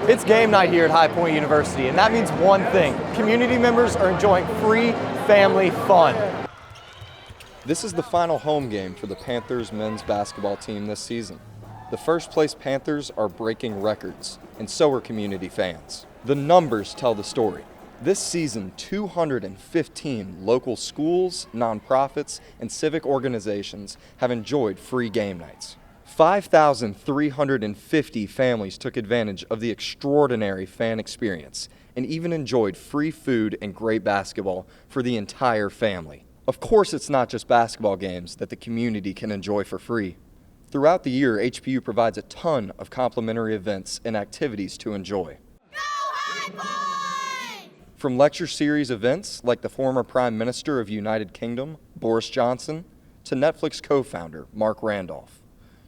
It's game night here at High Point University, and that means one thing. Community members are enjoying free family fun. This is the final home game for the Panthers men's basketball team this season. The first place Panthers are breaking records, and so are community fans. The numbers tell the story. This season, 215 local schools, nonprofits, and civic organizations have enjoyed free game nights. 5,350 families took advantage of the extraordinary fan experience and even enjoyed free food and great basketball for the entire family. Of course, it's not just basketball games that the community can enjoy for free. Throughout the year, HPU provides a ton of complimentary events and activities to enjoy. Go High Point! From lecture series events like the former Prime Minister of United Kingdom, Boris Johnson, to Netflix co-founder Mark Randolph,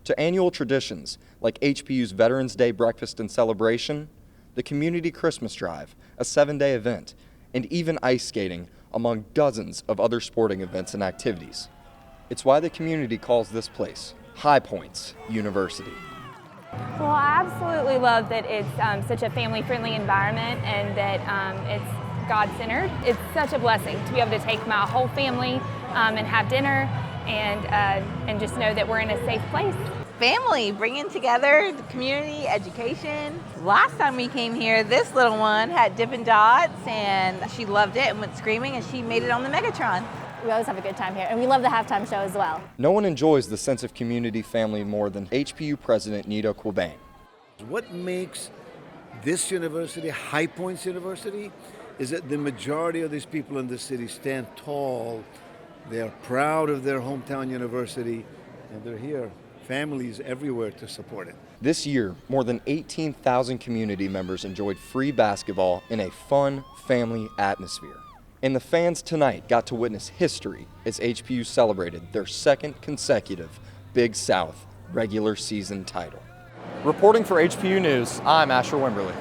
to annual traditions like HPU's Veterans Day Breakfast and Celebration, the Community Christmas Drive, a 7-day event, and even ice skating, among dozens of other sporting events and activities. It's why the community calls this place High Points University. Well, I absolutely love that it's such a family-friendly environment and that it's God-centered. It's such a blessing to be able to take my whole family and have dinner and just know that we're in a safe place. Family, bringing together the community, education. Last time we came here, this little one had Dippin' Dots and she loved it and went screaming, and she made it on the Megatron. We always have a good time here, and we love the halftime show as well. No one enjoys the sense of community family more than HPU President Nito Quabain. What makes this university, High Points University, is that the majority of these people in the city stand tall. They're proud of their hometown university, and they're here. Families everywhere to support it. This year, more than 18,000 community members enjoyed free basketball in a fun, family atmosphere. And the fans tonight got to witness history as HPU celebrated their second consecutive Big South regular season title. Reporting for HPU News, I'm Asher Wimberly.